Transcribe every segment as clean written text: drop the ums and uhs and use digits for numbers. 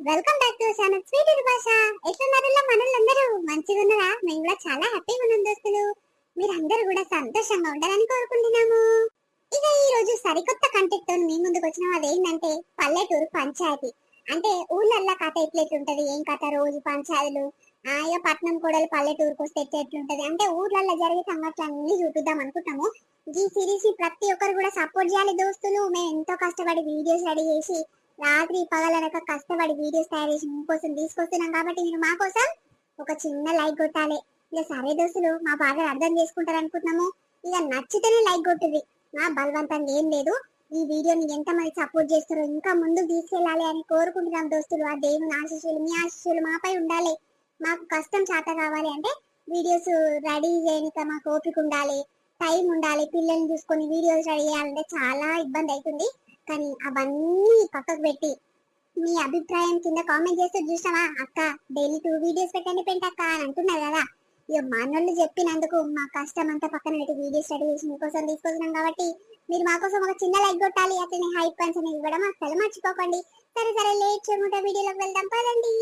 Welcome back to channel sweet భాష. ఎట్లున్నారో మనలందరూ మంచిగా ఉన్నారా? మేము కూడా చాలా హ్యాపీగా ఉన్నాం దోస్తులు. మీరందరూ కూడా సంతోషంగా ఉండాలని కోరుకుంటున్నాము. ఇక ఈ రోజు సరికొత్త కంటెంట్ తో మీ ముందుకు వచ్చినాం. అదేంటంటే పల్లెటూరు పంచాయతీ. అంటే ఊళ్ళల్లో కథ ఎట్లెట్లుంటది, ఏం కథ, రోజు పంచాయతీలు, ఇక పట్నం కూడలు పల్లెటూరుకు వస్తే ఎట్లెట్లుంటది అంటే ఊర్లలో జరిగే సంఘటనలన్నీ చూపిద్దాం అనుకుంటాము. ఈ సిరీస్ ప్రతి ఒక్కరు కూడా సపోర్ట్ చేయాలి దోస్తులు. మేము ఎంతో కష్టపడి వీడియోస్ రెడీ చేసి రాత్రి పగలనక కష్టపడి వీడియోస్ తయారు చేసి మీకోసం తీసుకొస్తున్నాం. కాబట్టి మీరు మా కోసం ఒక చిన్న లైక్ కొట్టాలి. ఇక సరే దోస్తులు, మా బాగా అర్థం చేసుకుంటారు అనుకుంటున్నాము. ఇక నచ్చితేనే లైక్ కొట్టుది, మా బలవంతంగా ఏం లేదు. ఈ వీడియోని ఎంతమంది సపోర్ట్ చేస్తారో ఇంకా ముందుకు తీసుకెళ్ళాలి అని కోరుకుంటున్నాం దోస్తులు. ఆ దేవుని ఆశీస్సులు, మీ ఆశీస్సులు మాపై ఉండాలి. మాకు కష్టం చేత కావాలి అంటే వీడియోస్ రెడీ చేయనిక మాకు ఓపిక ఉండాలి, టైం ఉండాలి. పిల్లల్ని చూసుకొని వీడియోస్ రెడీ చేయాలంటే చాలా ఇబ్బంది అవుతుంది. కానీ అవన్నీ పక్కకు పెట్టి మీ అభిప్రాయం కింద కామెంట్ చేస్తూ చూసావా అక్క డైలీ 2 వీడియోస్ పెట్టండి పెంటక్క అని అంటున్నారు కదా. ఇక మనోళ్ళు చెప్పినందుకు మా కష్టం అంతా పక్కన పెట్టి వీడియోస్ రెడీ చేసి మీకోసం తీసుకొస్తున్నాం. కాబట్టి మీరు మా కోసం ఒక చిన్న లైక్ కొట్టాలి, అట్లనే హైప్ పంచ్ అనేది ఇవ్వడం అసలు మర్చిపోకండి. సరే సరే లేట్ చేయకుండా వీడియోలోకి వెళ్దాం పదండి.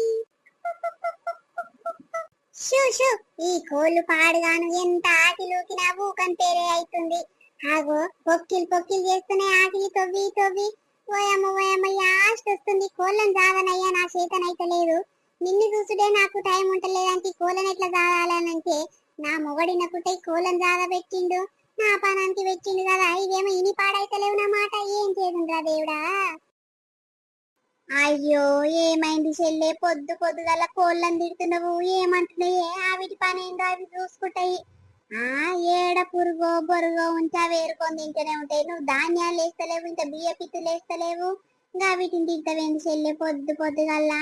షూ షూ, ఈ కోళ్ళు పాడుగాను ఎంత ఆకిలోకి నా ఊకని పేరే అవుతుంది. ఆగో పొక్కిలు పొక్కిలు చేస్తున్నాయి ఆకిలి తవ్వి తవ్వి. ఓయమ్మ ఓయమ్మ లాస్ట్ వస్తుంది. కోళ్ళని జాగనయ్యా నా చేతనైతే లేదు. నిన్ను చూసుడే నాకు టైం ఉంటలేదంటే కోళ్ళని ఎట్లా జాగాలనంటే నా మొగడిన పుట్టై కోళ్ళని జాగబెట్టిండు, నా పనానికి పెట్టిండు కదా. ఇవేమో ఇని పాడైతలేవు నా మాట. ఏం చేదుండ్రా దేవుడా. అయ్యో ఏమైంది చెల్లె, పొద్దు పొద్దుగల కోళ్ళని తిడుతున్నావు, ఏమంటున్నాయే? ఆవిటి పని ఏందో అవి చూసుకుంటాయి. ఏడ పురుగో బొరుగో ఉంటే అవి ఏరుకొని తింటూనే ఉంటాయి. నువ్వు ధాన్యాలు వేస్తలేవు, ఇంత బియ్య పిత్తులు వేస్తలేవు, ఇంకా వీటిని తింటవేంది చెల్లె పొద్దు పొద్దుగల్లా?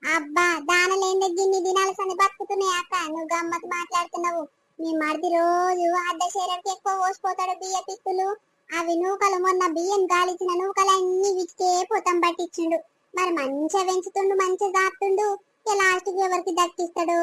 అబ్బా దానలేని గిన్ని దినాల సంది బతుకుతున్నాయి అక్క, నువ్వు గమ్మత్ మాట్లాడుతున్నావు. మీ మరిది రోజు అడ్డ శరీరకి ఎక్కువ పోసిపోతాడు బియ్య పిత్తులు. అవి నూకలు మొన్న బియ్యం గాలిచిన నూకలన్నీ వీటికే పోతాం పట్టించిండు. మరి మంచిగా పెంచుతుండు, మంచిగా దాపుతుండు. లాస్ట్ కి ఎవరికి దక్కిస్తాడో,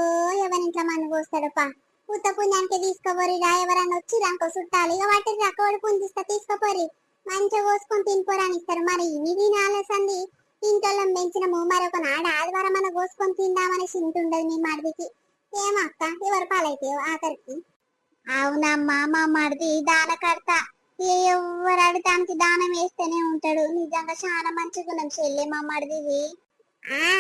ఎవరింట్లో మన పోస్తాడు. పా ఉత్త పుణ్యానికి తీసుకోపోరిరా, ఎవరన్నా వచ్చి రాకో చుట్టాలి. ఇక వాటి కోడి పుంజిస్తా తీసుకోపోరి, మంచిగా కోసుకొని తినిపోరాని ఇస్తారు. మరి ఇన్ని దినాల సంది ఇంట్లో పెంచినము, మరొక నాడు ఆదివారం మన కోసుకొని తిందామని చింతుండదు మీ మడిదికి. ఏమక్క ఎవరు పాలైతే ఆఖరికి? అవునమ్మా, మా మడిది దాన కడతా, ఎవరు అడితానికి దానం వేస్తేనే ఉంటాడు. నిజంగా చాలా మంచిగున్నాం చెల్లె మా మడిది.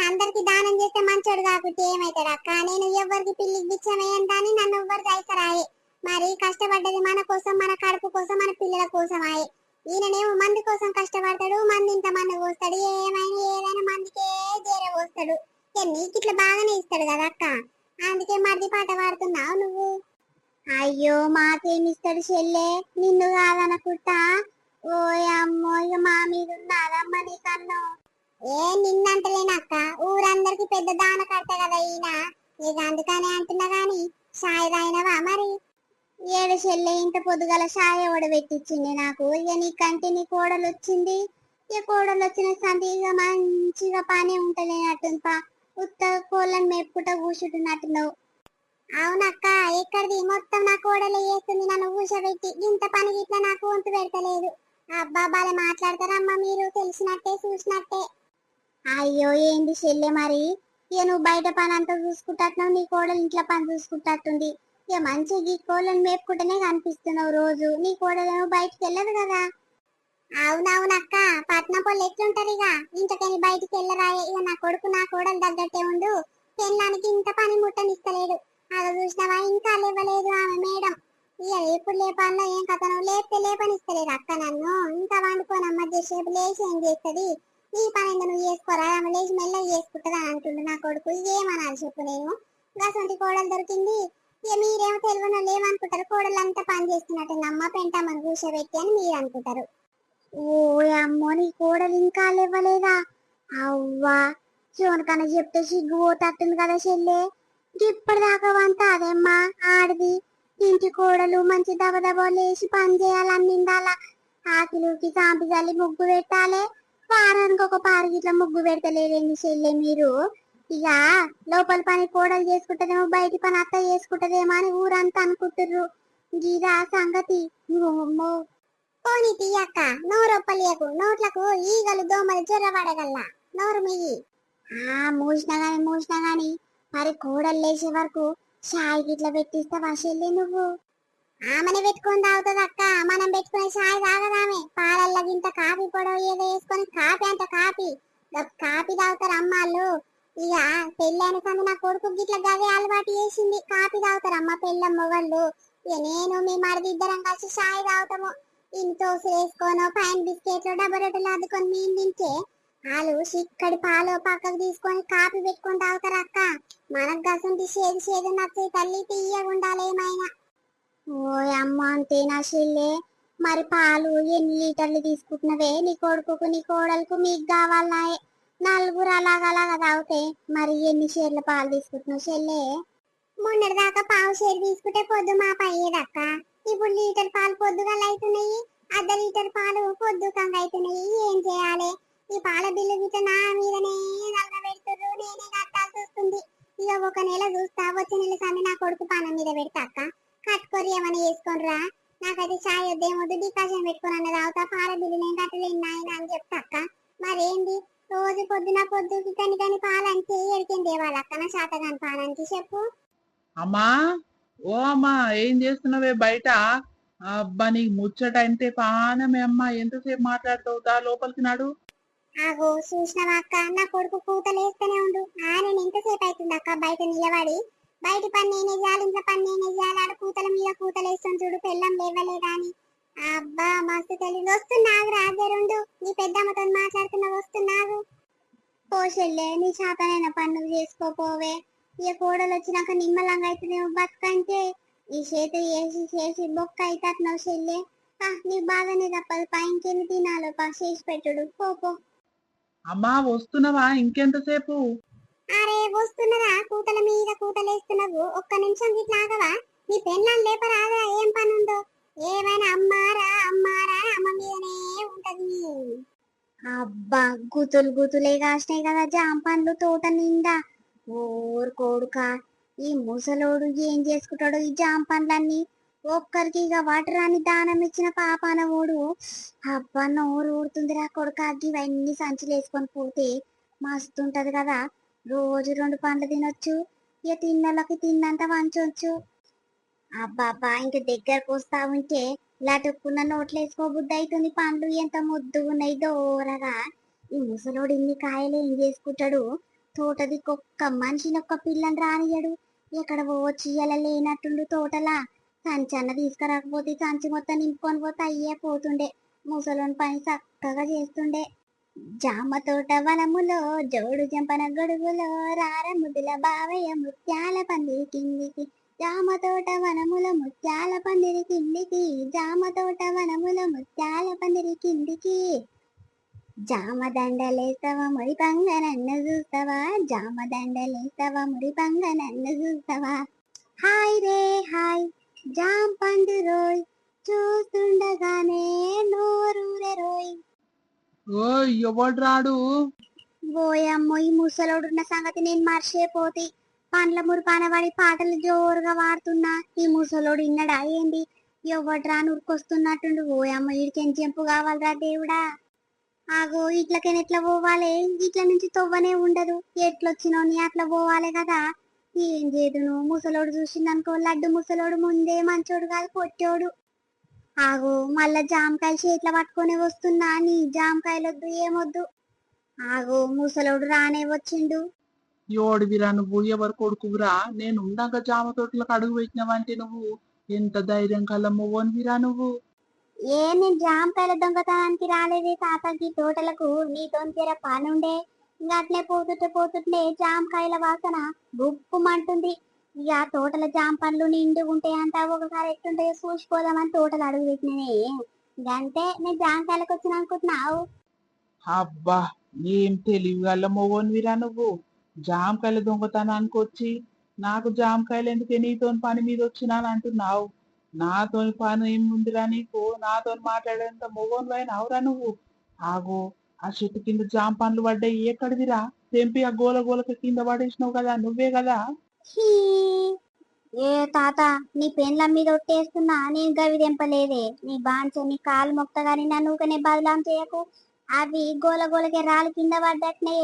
అందరికి దానం చేస్తే మంచోడు కాకుంటే ఏమైతాడు అక్క? నేను ఎవరికి పిల్లికి బిచ్చమేయంటాని నన్ను ఎవ్వరు దయకరాయే. మరి కష్టపడ్డది మన కోసం, మన కడుపు కోసం, మన పిల్లల కోసం ఆయే. ఈయననేమో మంది కోసం కష్టపడతాడు, మంది ఇంత మంది పోస్తాడు. ఏమైనా ఏదైనా మందికే చేర పోస్తాడు. నీకు ఇట్లా బాగానే ఇస్తాడు కదా అక్క, అందుకే మరిది పాట పాడుతున్నావు నువ్వు. అయ్యో మాకేమిస్తాడు చెల్లె, నిన్ను కాదనుకుంటా. ఓయమ్మో ఇక మా మీద ఉన్నదమ్మ నీ కన్ను. ఏ నిన్నంటలేనక్క, ఊరందరికి పెద్ద దాన కట్ట కదా ఈయన, ఇక అందుకనే అంటున్నా. గాని షాయి తాగినవా మరి? ఏడు చెల్లె, ఇంత పొద్దుగల షాయి ఎవడు పెట్టించింది నాకు? ఇక నీ కంటి నీ కోడలు వచ్చింది. ఇక కోడలు వచ్చిన సంతి ఇక మంచిగా పని ఉంటలేనట్టుంది. పా ఉత్త కోళ్ళని మెప్పుకుంటా కూర్చుంటున్నట్టున్నావు. అవునక్క, ఎక్కడిది మొత్తం నా కోడలే చేస్తుంది. నన్ను కూర్చోబెట్టి ఇంత పని ఇట్లా నాకు వంతు పెడతలేదు. అబ్బా బాలే మాట్లాడతారమ్మా మీరు, తెలిసినట్టే చూసినట్టే. అయ్యో ఏంది చెల్లె మరి, ఇక నువ్వు బయట పని అంతా చూసుకుంటున్నావు, నీ కోడలు ఇంట్లో పని చూసుకుంటుంది. ఇక మంచిగా ఈ కోళ్ళని మేపుకుంటేనే కనిపిస్తున్నావు రోజు. నీ కోడలేమో బయటికి వెళ్ళదు కదా. అవునవునక్క, పట్నం పొల్లు ఎట్లుంటారు, ఇక ఇంతకని బయటికి వెళ్ళరాయే. ఇక నా కొడుకు నా కోడలు తగ్గట్టే ఉండు, పెళ్ళానికి ఇంత పని ముట్టనిస్తలేడు. అది చూసినావా, ఇంకా లేవలేదు ఆమె మేడం. ఇక ఎప్పుడు లేపాలో ఏం కథను, లేపితే లేపనిస్తలేదు అక్క నన్ను. ఇంకా వండుకోనమ్మ చేసేపు లేచి ఏం చేస్తుంది, నీ పని నువ్వు చేసుకోరా, ఆమె లేచి మెల్లగా చేసుకుంటుంది అని అంటుండు నా కొడుకు. ఏమనాలి చెప్పు నేను? గసంటి కోడలు దొరికింది. ఇక మీరేమో తెలియని వాళ్ళు ఏమనుకుంటారు, కోడలు అంతా పని చేస్తున్నట్టు నమ్మ పెంటామని కూర్చోబెట్టి అని మీరు అనుకుంటారు. ఓ అమ్మో, నీ కోడలు ఇంకా లేవలేదా? అవ్వా చోనకన్నా చెప్తే సిగ్గు పోతట్టుంది కదా చెల్లె. ఇప్పటిదాకా వంట అదేమ్మా ఆడిది. ఇంటి కోడలు మంచి దబదబా లేచి పని చేయాలని నిండాల. ఆకిలికి కాంపి చల్లి ముగ్గు పెట్టాలి. వారానికి ఒక పారు గిట్ల ముగ్గు పెడతలేదండి చెల్లె మీరు. ఇక లోపల పని కోడలు చేసుకుంటదేమో, బయటి పని అత్త చేసుకుంటదేమో అని ఊరంతా అనుకుంటుర్రు. గీదా సంగతి. పోనీ తీయక్క, నోరొప్పలియకు, నోట్లకు ఈగలు దోమలు జొర్ర పడగల్లా. నోరు మియ్యి. మూసినా గాని మరి కోడలు లేచే వరకు షాయి గిట్ల పెట్టిస్తావా చెల్లి నువ్వు? ఆమెనే పెట్టుకొని తాగుతుంది అక్క, మనం పెట్టుకునే షాయి తాగదామే. పాలల్ల గింత కాఫీ పొడవు ఏదో వేసుకొని కాఫీ అంట కాఫీ కాఫీ తాగుతారు అమ్మాళ్ళు. ఇక పెళ్ళైన సంది నా కొడుకు గిట్ల గదే అలవాటు చేసింది, కాఫీ తాగుతారు అమ్మ పెళ్ళం మొగళ్ళు. ఇక నేను మీ మరిది ఇద్దరం కలిసి షాయి తాగుతాము. ఇంట్లో వేసుకోను పైన బిస్కెట్లు డబ్బా రొట్టెలు అద్దుకొని మేము తింటే వాళ్ళు చిక్కడి పాలు పక్కకు తీసుకొని కాఫీ పెట్టుకొని తాగుతారు అక్క. మనకు గసంటి సేదు సేదు నచ్చే తల్లి తీయగా ఉండాలి ఏమైనా. ఓయ్ అమ్మ అంతేనా చెల్లే? మరి పాలు ఎన్ని లీటర్లు తీసుకుంటున్నవే? నీ కొడుకుకు నీ కోడలకు మీకు కావాలన్నాయే నలుగురు అలాగలాగా తాగితే మరి ఎన్ని షేర్ల పాలు తీసుకుంటున్నావు చెల్లే? మొన్నటి దాకా పావు షేర్ తీసుకుంటే పొద్దు మా పయ్యేదక్క. ఇప్పుడు లీటర్ పాలు పొద్దుగాల అవుతున్నాయి, అర్ధ లీటర్ పాలు పొద్దుకంగా అవుతున్నాయి. ఏం చేయాలి? ఈ పాల బిల్లు గిట్ట నా మీదనే నల్లబెడుతుర్రు, నేనే కట్టాల్సి వస్తుంది. ఇక ఒక నెల చూస్తా, వచ్చే నెల సంది నా కొడుకు పానం మీద పెడతా అక్క. కట్టుకొని ఏమైనా చేసుకొనిరా, నాకైతే చాయ్ వద్దేమొద్దు, డికాషన్ పెట్టుకుని అన్న తాగుతా. పాల బిల్లు నేను కట్టలేను నాయన అని చెప్తా అక్క. మరేంది రోజు పొద్దుకి కని పాలంటే ఎడికేం దేవాలక్క నా శాతగాని పాలానికి చెప్పు. అమ్మా, ఓ అమ్మా, ఏం చేస్తున్నావే బయట? అబ్బా, నీకు ముచ్చట అంటే పానమే అమ్మా. ఎంతసేపు మాట్లాడుతావుతా? లోపలికి నాడు. ఆగో చూసినవా అక్క, నా కొడుకు కూతలేస్తూనే ఉండు. ఆయన ఎంతసేపు అవుతుంది అక్క బయట నిలబడి? బయట పని నేనే చేయాలి, ఇంట్లో పని నేనే చేయాలి. ఆడ కూతల మీద కూతలేస్తాను చూడు, పెళ్ళం లేవలేదా అని. అబ్బా మస్తు తెలియదు. వస్తున్నాగు రాజరుండు, నీ పెద్దమ్మతో మాట్లాడుతున్నా, వస్తున్నాగు. పోషెల్లే నీ శాతనైన పనులు చేసుకోపోవే. ఇక కోడలు వచ్చినాక నిమ్మలంగా అయితే నువ్వు బతుకంటే ఈ చేతి చేసి చేసి బొక్క అవుతావు చెల్లె. నీ బాధనే తప్పదు, పైంకెళ్ళి తినాలో చేసి పెట్టుడు పో. అమ్మా వస్తున్నావా? ఇంకెంతసేపు? అరే వస్తున్నదా? కూతల మీద కూతలేస్తున్నావు, ఒక్క నిమిషం గిట్లా ఆగవా? నీ పెళ్ళాన్ని లేపరాదా? ఏం పని ఉందో? ఏమైనా అమ్మారా అమ్మారా అమ్మ మీదనే ఉంటది. అబ్బా గుతులే కాసినాయి కదా జామ పండ్లు తోట నిండా. ఓరు కొడుక, ఈ ముసలోడు ఏం చేసుకుంటాడు ఈ జామ పండ్లన్నీ? ఒక్కరికి ఇక వాటరాని దానం ఇచ్చిన పాపాన ఓడు. అబ్బా నోరు ఊరుతుందిరా కొడుక, ఇవన్నీ సంచులు వేసుకొని పోతే మస్తుంటది కదా. రోజు 2 పండ్లు తినొచ్చు, ఇక తిన్నోళ్ళకి తిన్నంత వంచొచ్చు. అబ్బాబ్బా ఇంక దగ్గరకు వస్తా ఉంటే లటుక్కున్న నోట్లు వేసుకోబుద్ధి అవుతుంది. పండ్లు ఎంత ముద్దుగున్నాయి దూరగా. ఈ ముసలోడు ఇన్ని కాయలు ఏం చేసుకుంటాడు? తోట దిక్కొక్క మనిషిని ఒక్క పిల్లని రానియడు. ఎక్కడ పోవచ్చు ఇలా లేనట్టుండు తోటలా. సంచి అన్న తీసుకురాకపోతే సంచి మొత్తం నింపుకొని పోతే అయ్యే పోతుండే. ముసలోని పని చక్కగా చేస్తుండే. జామ తోట వనములో జోడు జంపన గొడుగులో రార ముద్దుల బావయ్య ముత్యాల పందిరి కిందికి. జామ తోట వనముల ముత్యాల పందిరి కిందికి, జామ తోట వనముల ముత్యాల పందిరి కిందికి. జామ దండలేస్తావా ముడి పంగ నన్ను చూస్తావా, జామ దండలేస్తావా ముడి పంగ నన్ను చూస్తావా. హాయ్ రే హాయ్ జామ పండు రోయ్, చూస్తుండగానే నోరూరే రోయ్. ఓ ఎవడు రాడు? ఓయమ్మో ఈ ముసలోడున్న సంగతి నేను మర్చిపోతే. పండ్ల మురిపాన పడి పాటలు జోరుగా వాడుతున్నా, ఈ ముసలోడు ఇన్నడా ఏంది? ఎవడ్రా నురుకొస్తున్నట్టుండు. ఓయమ్మ ఈడికేం చెంపు కావాలరా దేవుడా. ఆగో ఇట్లకైనా ఎట్లా పోవాలి? ఇట్ల నుంచి తవ్వనే ఉండదు, ఎట్లొచ్చినోని అట్లా పోవాలి కదా. ఏం చేదును, ముసలోడు చూసిందనుకో లడ్డు ముసలోడు ముందే మంచోడు కాదు పొట్టోడు. ఆగో మళ్ళా జామకాయలు చేతిలో పట్టుకొని వస్తున్నా, నీ జామకాయలొద్దు ఏమొద్దు. ఆగో ముసలోడు రానే వచ్చిండు. ఎవడివిరా నువ్వు? ఎవరు కొడుకువిరా? నేను ఉండాక జామ తోటలకు అడుగు పెట్టినవంటే నువ్వు ఎంత ధైర్యం కల మొవ్వనివిరా నువ్వు? నేను జామకాయల దొంగతనానికి రాలేదే తాతకి తోటలకు, నీతో తీర పనుండే. ఇంకా అట్లే పోతుంటే జామకాయల వాసన గుప్పుమంటుంది. ఇక తోటల జామ పండ్లు నిండుగుంటాయి అంట, ఒకసారి ఎట్టుంటే చూసిపోదామని తోటలు అడుగు పెట్టిననే. ఇదంతే నేను జామకాయలకు వచ్చిన అనుకుంటున్నావు. అబ్బా, ఏం తెలివి గల మొవ్వనివిరా నువ్వు? జామకాయల దొంగతనానికి వచ్చి నాకు జామకాయలు ఎందుకే, నీతో పని మీద వచ్చినాను అంటున్నావు. నాతో పని ఏముందిరా నీకు? నాతో మాట్లాడేంత మొగోనివైన అవురా నువ్వు? ఆగో, ఆ చెట్టు కింద జామ పండ్లు పడ్డాయి, ఎక్కడిదిరా? తెంపి ఆ గోలకి కింద పడేసినావు కదా, నువ్వే కదా? హీ, ఏ తాత నీ పెండ్ల మీద ఒట్టేస్తున్నా, నేను గవి తెంపలేదే. నీ బాంచ నీ కాలు మొక్త గాని నన్ను ఊకనే బదలాం చేయకు. అవి గోలకే రాళ్ళు కింద పడ్డట్నే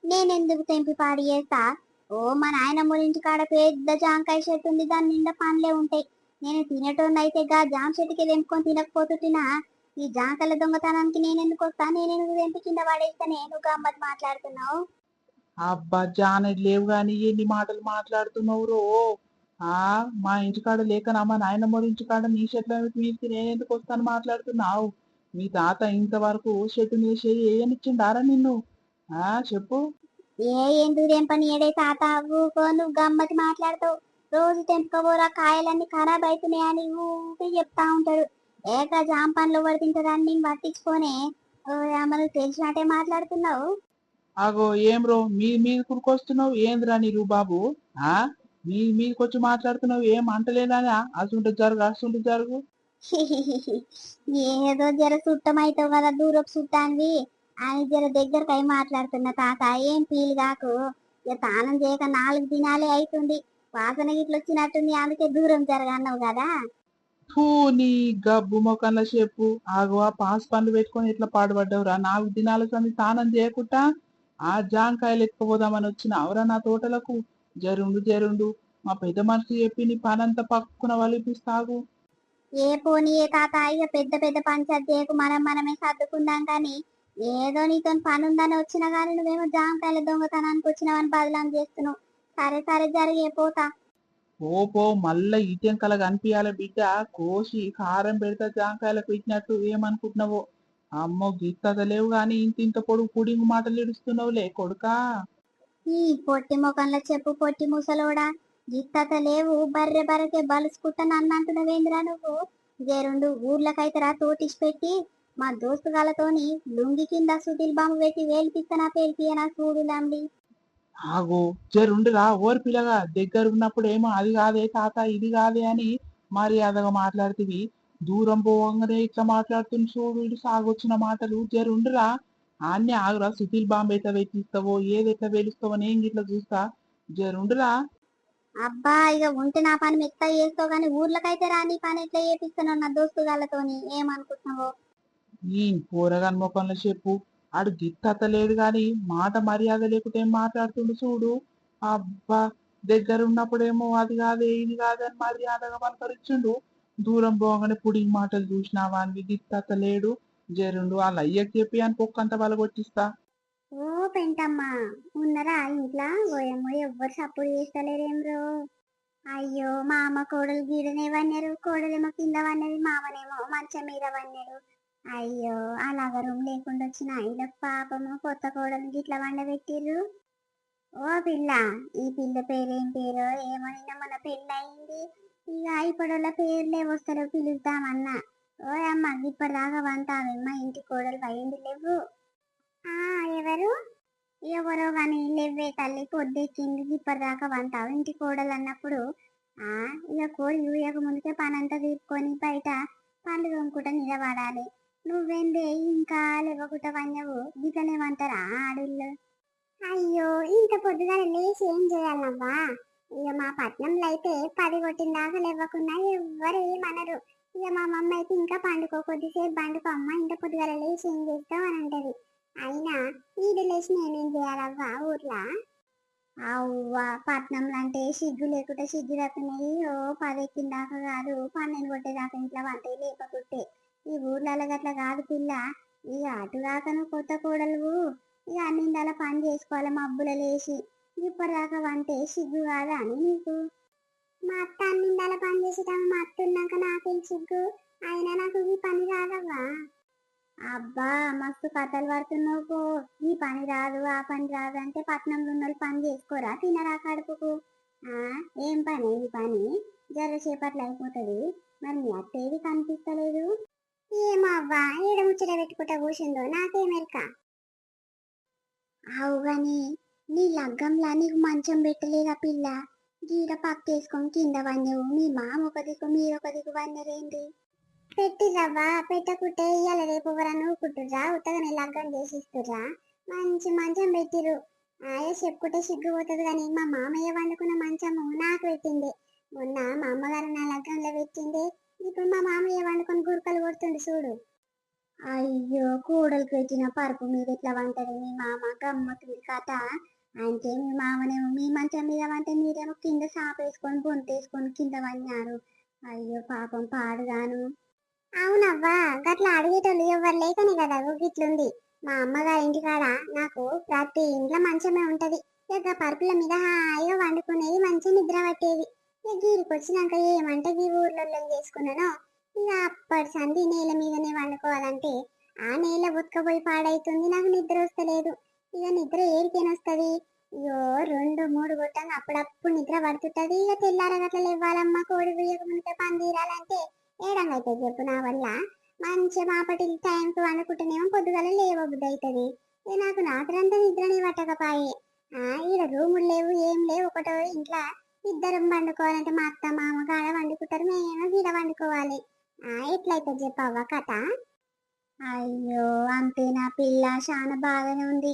నేనెందుకు తెంపి పాడు చేస్తా? ఓ మా నాయనమ్మ ఇంటి కాడ పెద్ద జాంకాయ చెట్టు ఉంది, దాని నిండా పండ్లే ఉంటాయి. నేను తినేటోన్ని అయితే గా జామ చెట్టుకి తెంపుకొని తినకపోతుంటినా, ఈ జాంకాయల దొంగతనానికి నేనెందుకు వస్తా? నేనెందుకు తెంపి కింద పడేస్తానే? నువ్వు గమ్మత్ మాట్లాడుతున్నావు. అబ్బా జానెడ్ లేవు గాని ఎన్ని మాటలు మాట్లాడుతున్నావు రో. ఆ మా ఇంటికాడ లేకనా మా నాయనమ్మ ఇంటికాడ నీ చెట్ల మీదకి నేనెందుకు వస్తాను మాట్లాడుతున్నావు? మీ తాత ఇంతవరకు చెట్టు మీద చేయి ఏయనిచ్చిండారా నిన్ను? చెప్పు. ఎందుకు తెంపని ఏడే తాత? ఊకో నువ్వు గమ్మతి మాట్లాడతావు. రోజు తెంపుకోబోరా కాయలన్నీ ఖరాబ్ అవుతున్నాయని ఊకే చెప్తా ఉంటాడు. ఏక జామ పండ్లు ఎవరు తింటారని నేను పట్టించుకోనే. ఓ అమ్మను తెలిసినట్టే మాట్లాడుతున్నావు. అగో ఏం రో మీ మీద కురుకొస్తున్నావు ఏంద్రా నీరు బాబు? ఆ మీ మీదకొచ్చి మాట్లాడుతున్నావు ఏం అంటలేదా? అసుంటే జరుగు అసుంటే జరుగు. ఏదో జర సుట్టమైతావు కదా, దూరపు సుట్టాన్వి అని జర దగ్గరకు అయి మాట్లాడుతున్న తాత. ఏం ఫీల్ కాకు. ఇక తానం చేయక 4 దినాలే అవుతుంది. వాసన గిట్ల వచ్చినట్టుంది, అందుకే దూరం జరగన్నావు కదా. ఫూ నీ గబ్బు మొకంలో చెప్పు. ఆగో ఆ పాస్ పండ్లు పెట్టుకొని ఎట్లా పాడుపడ్డావురా? 4 దినాల సంది స్నానం చేయకుండా ఆ జాంకాయలు ఎత్తుకుపోదామని వచ్చిన అవరా నా తోటలకు? జరుండు జరుండు, మా పెద్ద మనిషి చెప్పి నీ పనంతా పక్కున వలిపిస్తాగు. ఏ పోనీ ఏ తాత, ఇక పెద్ద పెద్ద పంచాయతీ చేయకు, మనం మనమే సర్దుకుందాం కానీ. ఏదో నీతో పని ఉందని వచ్చినా కానీ నువ్వేమో జామకాయల దొంగతనానికి వచ్చినావని బదలాం చేస్తున్నావు. సరే సరే జరిగే పోతా. పో మళ్ళా ఇటెంకల కనిపించాలి బిడ్డ. కోసి కారం పెడతా జాంకాయలకు ఇచ్చినట్టు ఏమనుకుంటున్నావో. అమ్మో గిత్తత లేవు గాని ఇంత ఇంత పొడుగు పుడింగు మాటలు ఇడుస్తున్నావులే కొడుకా. ఈ పొట్టి ముఖంలో చెప్పు పొట్టి ముసలోడా. గిత్తత లేవు బర్రె బర్రెకే బలుసుకుంటా నన్ను అంటున్నవేంద్రా నువ్వు? జరుండు ఊర్లకైతే తోటిసి పెట్టి మా దోస్తుగాలతోని లుంగి కింద సుతిల్ బాంబు పెట్టి వేలిపిస్తానా పేలిపియనా చూడు లంబి. ఆగో జరుండురా ఓరి పిల్లగా. దగ్గర ఉన్నప్పుడు ఏమో అది కాదే తాత ఇది కాదే అని మర్యాదగా మాట్లాడుతీవి. దూరం పోవంగానే ఇట్లా మాట్లాడుతున్న చూడు ఇటు సాగొచ్చిన మాటలు. జరుండురా ఆన్నే ఆగురా. సుతీల్ బాంబు ఎట్లా పెట్టిస్తావో ఏది ఎట్లా పేలుస్తావో నేను గిట్లా చూస్తా. జరుండురా. అబ్బా ఇక ఉంటే నా పని మెత్త చేస్తావు కానీ ఊర్లకైతే రా, నీ పని ఎట్లా చేపిస్తున్నావు నా దోస్తుగాలతోని ఏమనుకుంటున్నావో. ఈ పోరగాని ముఖంలో చెప్పు. ఆడు గిత్తలేడు గాని మాట మర్యాద లేకుంటే ఏం మాట్లాడుతుండు చూడు. అబ్బా దగ్గర ఉన్నప్పుడేమో అది కాదే ఇది కాదని మర్యాదగా పలకరించుండు. దూరం పోగానే పుడిగి మాటలు చూసినావా అని గిత్తలేడు. జరుండు వాళ్ళ అయ్యకి చెప్పి అని పొక్కంత బలగొట్టిస్తా. ఓ పెంటమ్మా, ఉన్నరా ఇంట్లో? ఓయమ్మో ఎవ్వరు సపోర్ట్ చేస్తలేరేం రో. అయ్యో మా అమ్మ కోడలు గీడనే వన్నారు, కోడలేమో కింద వన్నది, మామనేమో మంచం మీద వన్నాడు. అయ్యో అలాగ రూమ్ లేకుండా వచ్చిన ఇలా పాపము కొత్త కోడలు గిట్ల వండబెట్టిర్రు. ఓ పిల్ల, ఈ పిల్ల పేరేం పేరో ఏమో, నిన్న మన పెళ్ళి అయింది. ఇక ఇప్పుడున్న పేర్లే వస్తారు పిలుద్దామన్నా. ఓ అమ్మ ఇప్పటిదాకా వంటావమ్మ, ఇంటి కోడలు అయింది లేవు. ఆ ఎవరు? ఎవరో గాని లేవే తల్లి, పొద్దెక్కింది ఇప్పటిదాకా వంటావు ఇంటి కోడలు అన్నప్పుడు. ఆ ఇక కోడి యూయక ముందుకే పనంతా తీసుకొని బయట పండ్లు తోముకుంటా నిలబడాలి. నువ్వేందే ఇంకా లేవకుంట వన్నవు? గిట్లనేమంటారా ఆడిళ్ళు? అయ్యో ఇంత పొద్దుగా లేచి ఏం చేయాలవ్వా? ఇక మా పట్నంలో అయితే 10 కొట్టిన దాకా లేవకున్నా ఎవ్వరు ఏమనరు. ఇక మా మమ్మ అయితే ఇంకా పండుకో, కొద్దిసేపు పండుకో అమ్మ, ఇంత పొద్దుగా లేచి ఏం చేస్తావు అని అంటది. అయినా ఈడు లేచి నేనేం చేయాలవ్వా ఊర్లా? అవ్వా పట్నంలో అంటే సిగ్గు లేకుంటే సిగ్గు తప్పినాయి. ఓ 10 ఎక్కిన దాకా కాదు, 12 కొట్టేదాకా ఇంట్లో వంటే లేకపోతే. ఈ ఊర్లలో గట్ల కాదు పిల్ల. ఇక అటుగాక నువ్వు కొత్త కోడలు, ఇక అన్నిండాల పని చేసుకోవాలి మబ్బుల లేచి. ఇప్పటిదాకా వంటే సిగ్గు కాదా అని నీకు? మా అత్త అన్నిండాల పని చేసేటప్పుడు మా అత్త ఉన్నాక నాకేం సిగ్గు? అయినా నాకు ఈ పని రాదవ్వా. అబ్బా మస్తు కథలు పడుతున్నావు పో. ఈ పని రాదు ఆ పని రాదు అంటే పట్నంలో ఉన్న పని చేసుకోరా, తినరా కడుపుకు? ఆ ఏం పని ఈ పని? జరసేపట్లో అయిపోతుంది. మరి మీ అత్త ఏది కనిపిస్తలేదు? ఏమో అవ్వా, ఏడ ముచ్చట పెట్టుకుంటా కూర్చుందో నాకేమెరక. అవు గాని నీ లగ్గంలా నీకు మంచం పెట్టలేదా పిల్ల? గీడ పక్కేసుకొని కింద వన్నెవు, మీ మామ ఒక దిక్కు మీరొక దిక్కు వన్నరేంటి? పెట్టిర్రవ్వా, పెట్టకుంటే ఇయ్యాల రేపు ఎవరన్నా ఊరుకుంటుర్రా? ఉత్తగానే లగ్గం చేసిస్తుర్రా? మంచి మంచం పెట్టిర్రు. ఆయే చెప్పుకుంటే సిగ్గు పోతుంది కానీ మా మామయ్య వండుకున్న మంచము నాకు పెట్టింది. మొన్న మా అమ్మగారు నా లగ్గంలో పెట్టింది. ఇప్పుడు మా మామయ్య వండుకొని గురకలు కొడుతుండు చూడు. అయ్యో కూడలు పెట్టిన పరుపు మీద ఎట్లా వంటది మీ మామ గమ్మతుంది కథ. అంటే మీ మామనేమో మీ మంచం మీద వంటే మీరేమో కింద సాపేసుకొని బొంతేసుకొని కింద వన్నారు. అయ్యో పాపం పాడుగాను. అవునవ్వా, గట్లా అడిగేటోళ్ళు ఎవరు లేకనే కదా గిట్లుంది. మా అమ్మగారి ఇంటికాడ నాకు ప్రతి ఇంట్లో మంచమే ఉంటది. ఇక పరుపుల మీద హాయిగా వండుకునేది, మంచి నిద్ర పట్టేది. ఇక గీడికి వచ్చినాక ఏమంటే ఈ ఊర్లలో చేసుకున్నానో ఇక అప్పటి సంధి నేల మీదనే వండుకోవాలంటే ఆ నేల ఉతకపోయి పాడైతుంది, నాకు నిద్ర వస్తలేదు. ఇక నిద్ర ఏడికేనొస్తది. అయ్యో 2, 3 గొట్టంగా అప్పుడప్పుడు నిద్ర పడుతుంటది. ఇక తెల్లార గట్ల లేవ్వాలమ్మ కోడి బియ్యకు ముందే పని తీరాలంటే ఏడంగైతే చెప్పు నా వల్ల. మంచిగా మాపటి టైంకి వండుకుంటేనేమో పొద్దుగాల లేవబుద్ధి అవుతుంది. ఇక నాకు రాత్రంతా నిద్రనే పట్టకపాయే. ఈడ రూములు లేవు ఏం లేవు, ఒకటో ఇంట్లో ఇద్దరం వండుకోవాలంటే మా అత్త మామ కాడ వండుకుంటారు, మేము గీడ వండుకోవాలి. ఎట్లయితే చెప్పవ్వ కథ. అయ్యో అంతే నా పిల్ల చాలా బాగానే ఉంది.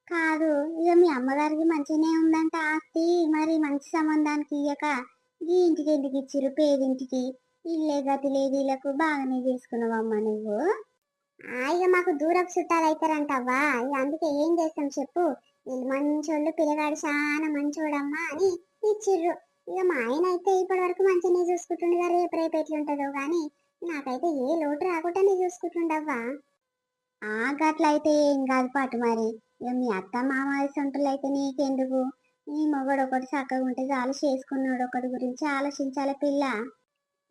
కాదు ఇక మీ అమ్మగారికి మంచిగానే ఉందంట ఆస్తి, మరి మంచి సంబంధానికి ఇయ్యక ఈ ఇంటికి ఎందుకు ఇచ్చిర్రు పేదింటికి? ఇల్లే గతి లేదు, వీళ్ళకు బాగానే చేసుకున్నావమ్మా నువ్వు. ఇక మాకు దూరపు చుట్టాలు అవుతారంటవ్వా, ఇక అందుకే ఏం చేస్తాం చెప్పు. వీళ్ళు మంచోళ్ళు, పిల్లగాడు చాలా మంచోడమ్మా అని ఇచ్చిర్రు. ఇక మా ఆయన అయితే ఇప్పటి వరకు మంచిగానే చూసుకుంటుండగా, రేపు రేపు ఎట్లుంటుందో గాని నాకైతే ఏ లోటు రాకుండానే చూసుకుంటుండవ్వా. గట్లయితే ఏం కాదు పాటు మరి. ఇక మీ అత్త మామ సొంతలు అయితే నీకెందుకు? నీ మొగడు ఒకటి చక్కగా ఉంటే చాలు, చేసుకున్నాడు ఒకటి గురించి ఆలోచించాలి పిల్ల.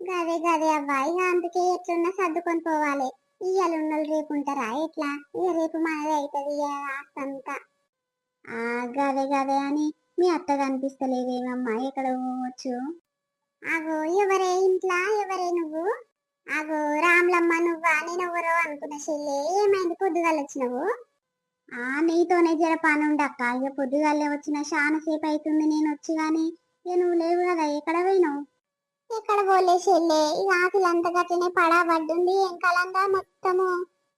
గదే గదే అవ్వా, ఇక అందుకే ఎట్లున్నా సర్దుకొని పోవాలి. ఇయ్యాల ఉన్నోళ్ళు రేపు ఉంటారా ఎట్లా? ఇక రేపు మనదే అవుతుంది ఆస్తంతా. గదే గదే అని మీ అత్త కనిపిస్తలేదేమమ్మా, ఎక్కడ పోవచ్చు? అగో ఎవరే ఇంట్లో, ఎవరే నువ్వు? అగో రామ్లమ్మ నువ్వా? నేనెవరో అనుకున్న చెల్లె, ఏమైంది పొద్దుగాల వచ్చినవు? నీతోనే జర పని ఉండక్క, ఇక పొద్దుగాలే వచ్చిన చాలా సేపు అవుతుంది నేను వచ్చి గాని. ఇక నువ్వు లేవు కదా, ఎక్కడ పోయినావు? ఎక్కడ పోలే చెల్లె, ఇక ఆకులు అంత గట్లనే పడబడ్డుంది ఎంకాలంగా మొత్తము.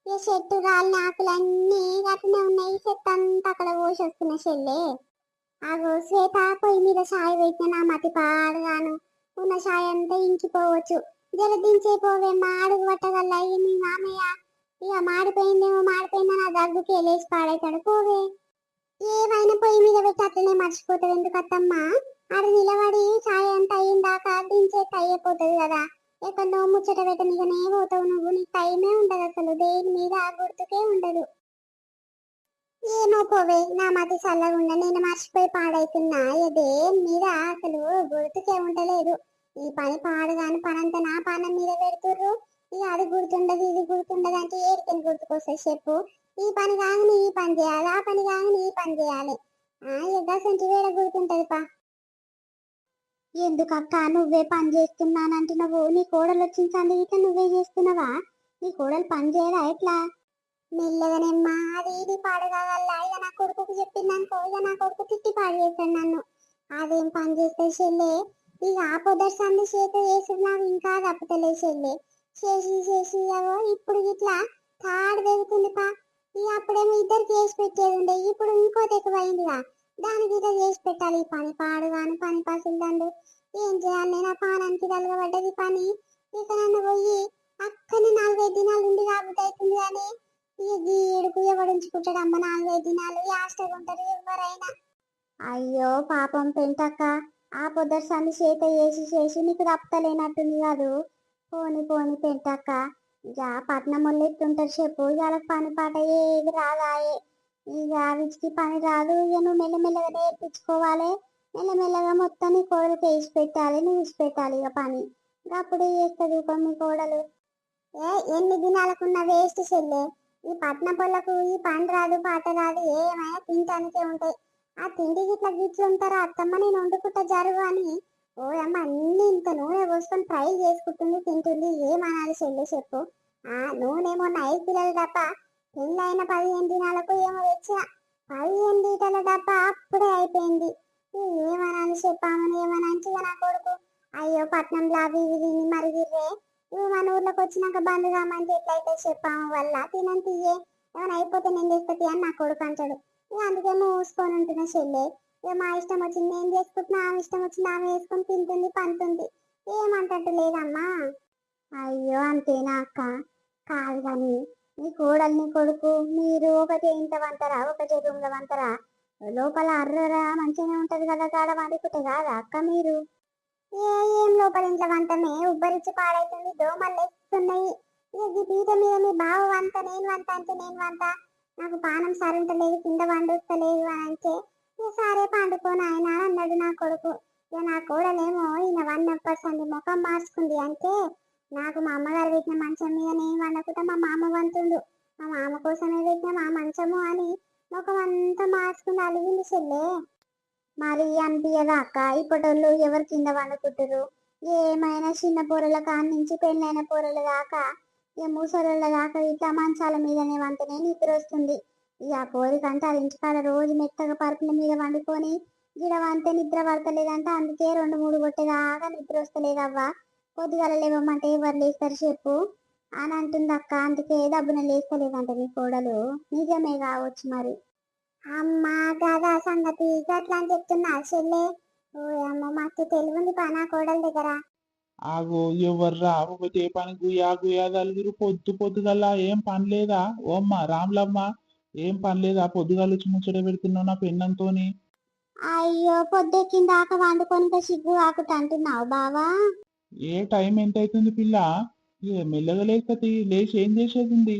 ఇక చెట్టు రాలిన ఆకులన్నీ గట్లనే ఉన్నాయి, చెత్త అంతా అక్కడ పోసి వస్తున్న చెల్లె. అగో శ్వేత, పొయ్యి మీద చాయ్ పెట్టిన నా మతి పాడుగాను, ఉన్న చాయ్ అంతా ఇంకిపోవచ్చు. జర దించే పోవేమ్మా, అడుగు పట్టగల్లా మీ మామయ్య. ఇక మాడిపోయిందేమో, మాడిపోయిందని ఆ దగ్గుకి వెళ్ళేసి పాడైతాడు పోవే. ఏమైనా పొయ్యి మీద పెట్టి అట్లనే మర్చిపోతావు ఎందుకు అత్తమ్మా? అది నిలబడి చాయ్ అంతా అయిందాక దించే అయిపోతుంది కదా. ఎక్కడో ముచ్చట పెట్టనికనే పోతావు నువ్వు, నీకు టైమే ఉండదు అసలు, దేని మీద గుర్తుకే ఉండదు. ఏమో పోవే, నా మతి చల్లగుండా నేను మర్చిపోయి పాడైతున్నా, దేని మీద అసలు గుర్తుకే ఉండలేదు. ఈ పని పాడుగాని పనంతా నా పానం మీద పెడుతుర్రు. ఇక అది గుర్తుండదు ఇది గుర్తుండదు అంటే ఏడికని గుర్తుకొస్తుంది చెప్పు. ఈ పని కాగానే ఈ పని చేయాలి, ఆ పని కాగానే ఈ పని చేయాలి. ఎగ్గసంటి వేడ గుర్తుంటది పా. ఎందుకక్క నువ్వే పని చేస్తున్నానంటున్నావు? నీ కోడలు వచ్చిన సందిగితే నువ్వే చేస్తున్నావా? నీ కోడలు పని చేయదా ఎట్లా? మెల్లగానేమ్మా, అది ఇది పాడగల. ఇక నా కొడుకుకి చెప్పిందనుకో, ఇక నా కొడుకు తిట్టి పాడు చేస్తాడు నన్ను. అదేం పని చేస్తే చెల్లె, ఇక ఆ పొదర్సాన్ని చేతి వేసుకున్నావు ఇంకా తప్పుతలే చెల్లె. చేసి చేసి ఇప్పుడు ఇట్లా తాడు పెరుగుతుంది పా. ఇక అప్పుడేమో ఇద్దరికి చేసి పెట్టేది ఉండే, ఇప్పుడు ఇంకోటి ఎక్కువైందిగా, దానికి ఇట్లా చేసి పెట్టాలి. ఈ పని పాడుగాను పని పసులు దండు. ఏం చేయాలి, నేను ఆ పానానికి తలగబడ్డది పని. ఇక నన్ను పోయి అక్కని 4, 5 దినాలు ఉండి రాబుద్ది అవుతుంది కానీ ఈ ఏడుపు ఎవడించుకుంటాడు అమ్మ 4, 5 దినాలు యాస్టగా ఉంటారు ఎవరైనా. అయ్యో పాపం పెంటక్క, ఆ పొద్దర్సాన్ని చేత చేసి చేసి నీకు తప్పలేనట్టుంది కాదు. పోని పోని పెంటక్క, ఇక పట్నం వాళ్ళు ఎట్టుంటారు చెప్పు, ఇవాళ పని పాట ఏది రాదాయే. ఇక వీటికి పని రాదు, ఇక నువ్వు మెల్లమెల్లగా నేర్పించుకోవాలి. మెల్లమెల్లగా మొత్తం నీ కోడలు వేసి పెట్టాలి, నువ్వు ఇచ్చి పెట్టాలి ఇక పని. అప్పుడు చేస్తుంది మీ కోడలు. ఎన్ని దినాలకున్న వేస్ట్ చెల్లె. ఈ పట్నం పొలకు ఈ పని రాదు పాట రాదు, ఏమైనా తింటానికే ఉంటాయి. ఆ తిండి గిట్ల గిట్లుంటారా అత్తమ్మ, నేను వండుకుంటా జరుగు అని ఓ అమ్మ అన్ని ఇంత నూనె పోసుకొని ఫ్రై చేసుకుంటుంది తింటుంది. ఏమనాలి చెల్లె చెప్పు. నూనెమో 5 కిలోల డబ్బా పెళ్ళైన 15 దినాలకు ఏమో తెచ్చిన 15 లీటర్ల డబ్బా అప్పుడే అయిపోయింది. ఏమనాలి చెప్పామని ఏమనంచిగా నా కొడుకు. అయ్యో పట్నంలో అవి ఇవి తిని మరిగిర్రే, ఇవి మన ఊర్లోకి వచ్చినాక బంద్ కామంటే ఎట్లయితే చెప్పాము వల్ల తినంత ఏమైనా అయిపోతే నేను తెస్తుంది అని నా కొడుకు అంటాడు. ఇక అందుకే మూసుకొని ఉంటున్నా చెల్లె. ఇక మా ఇష్టం వచ్చింది నేను చేసుకుంటున్నా, ఆమె ఇష్టం వచ్చింది ఆమె వేసుకొని తింటుంది పంటుంది, ఏమంటట్టు లేదమ్మా. అయ్యో అంతేనా అక్క? కాదు కానీ నీ కోడలు నీ కొడుకు మీరు ఒకటి ఇంత వంటరా ఒకటి రూమ్ లో వంటరా లోపల అర్రరా మంచిగానే ఉంటది కదా కాడ వండుకుంటే కాదా అక్క మీరు ఏం లోపల ఇంట్లో వంటనే ఉబ్బరించి పాడైతుంది దోమలు లేస్తున్నాయి ఇక ఈ పీట మీద మీ బావ వంట నేను వంట అంటే నేను వంట నాకు పానం సరుంటలేదు కింద వండుస్తలేదు అని అంటే ఇక సరే పండుకోను ఆయన అన్నాడు నా కొడుకు ఇక నా కోడలేమో ఈయన వన్నప్పటి ముఖం మార్చుకుంది అంటే నాకు మా అమ్మగారు పెట్టిన మంచం మీద నేను వండకుండా మా మామ వంతుండు మా మామ కోసమే పెట్టిన మా మంచము అని ముఖం అంతా మార్చుకుని అలిగింది చెల్లే మరి అనిపించదా అక్క ఇప్పటోళ్ళు ఎవరు కింద వండుకుంటారు ఏమైనా చిన్న పొరల కాడి నుంచి పెళ్ళైన పొరల దాకా ఇక ముసలోళ్ళ దాకా ఇట్లా మంచాల మీదనే వంటనే నిద్ర వస్తుంది ఇక ఆ పోరికంటే అది ఇంటికాడ రోజు మెత్తగా పరుపుల మీద వండుకొని గిడ వంతే నిద్ర పడతలేదంటే అందుకే 2-3 కొట్టేదాకా నిద్ర వస్తలేదవ్వా పొద్దుగాల లేవమంటే ఎవరు లేస్తారు చెప్పు అని అంటుంది అక్క అందుకే దబ్బున లేస్తలేదంట నీ కోడలు నిజమే కావచ్చు మరి అమ్మా గదా సంగతి గట్లా అని చెప్తున్నా చెల్లె ఓ అమ్మ మస్తు తెలివింది పా కోడల దగ్గర ఆగో ఎవర్రా ఒకటే పని గుయా గుయా తలుగురు పొద్దుగల్లా ఏం పని లేదా ఓమ్మ రాములమ్మ ఏం పని లేదా పొద్దుగాల వచ్చి ముచ్చట పెడుతున్నావు నా పెన్నంతోని అయ్యో పొద్దెక్కిన దాకా వండుకొని సిగ్గు ఆకుట అంటున్నావు బావా ఏ టైం ఎంత అవుతుంది పిల్ల ఏ మెల్లగా లేస్తది లేచి ఏం చేసేది ఉంది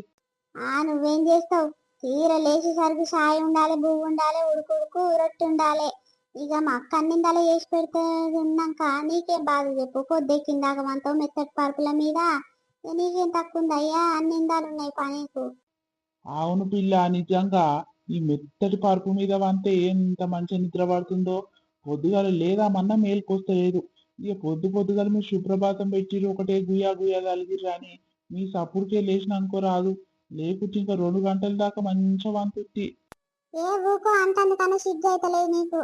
నువ్వేం చేస్తావు తీర లేచేసరికి సాయి ఉండాలి పువ్వు ఉండాలి ఉడుకు ఉడుకు రొట్టె ఉండాలి ఇక మా అక్క అన్నిందాలో చేసి పెడితే ఉన్నాక నీకేం బాధ చెప్పు పొద్దెక్కిన దాకా మనతో మెత్తటి పరుపుల మీద ఇక నీకేం తక్కువ ఉందయ్యా అన్నిందాలు ఉన్నాయి పనీకు అవును పిల్ల నిజంగా ఈ మెత్తటి పరుపు మీద వంతే ఎంత మంచి నిద్ర పడుతుందో పొద్దుగాల లేదామన్నా మేలుకొస్తలేదు ఇక పొద్దుగాల మీరు సుప్రభాతం పెట్టిరు ఒకటే గుయా గుయా తలిగిర్రు అని మీ సప్పుడుకే లేచిన అనుకోరాదు లేకుంటే ఇంకా 2 గంటల దాకా మంచిగా వంతుద్ది ఏ ఊకో అంతందుకన్నా సిగ్గు అయితలేదు నీకు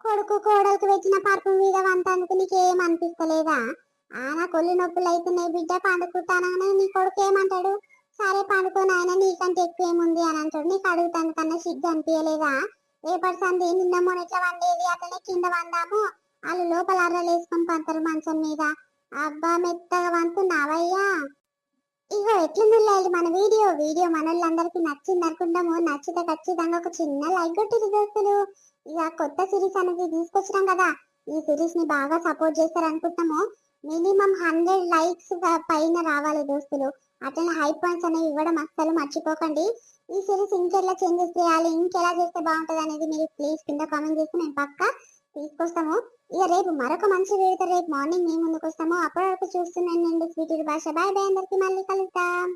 కొడుకు కోడలికి పెట్టిన పరుపు మీద వంటందుకు నీకేం అనిపిస్తలేదా నా కొల్లు నొప్పులు అవుతున్నాయి బిడ్డ పండుకుంటానని నీ కొడుకు ఏమంటాడు సరే పండుకొని ఆయన నీకంటే ఎక్కువ ఏముంది అని అంటాడు నీకు అడుగుతాను కన్నా సిగ్గు అనిపించలేదా రేపటి సంది నిన్న మొన్న ఎట్లా వండేది అట్లనే కింద వండాము వాళ్ళు లోపల అర్రలు వేసుకొని పంటారు మంచం మీద అబ్బా మెత్తగా వంతున్నావయ్యా ఇగో ఎట్లుంది మన వీడియో మనోళ్ళందరికీ నచ్చింది అనుకుంటాము నచ్చితే ఖచ్చితంగా ఒక చిన్న లైక్ కొట్టిరు దోస్తులు ఇక కొత్త సిరీస్ అనేది తీసుకొచ్చినాం కదా ఈ సిరీస్ ని బాగా సపోర్ట్ చేస్తారు అనుకుంటాము మినిమం 100 లైక్స్ పైన రావాలి దోస్తులు అట్లనే హై పాయింట్స్ అనేవి ఇవ్వడం అస్సలు మర్చిపోకండి ఈ సిరీస్ ఇంకెలా చేంజెస్ చేయాలి ఇంకెలా చేస్తే బాగుంటది అనేది మీరు ప్లీజ్ కింద కామెంట్ చేస్తే మేము పక్కా తీసుకొస్తాము ఇక రేపు మరొక మంచి వీడియోతో రేపు మార్నింగ్ మీ ముందుకు వస్తాము అప్పటి వరకు చూస్తున్నాను స్వీటీ భాష బాయ్ బాయ్ అందరికి మళ్ళీ కలుద్దాం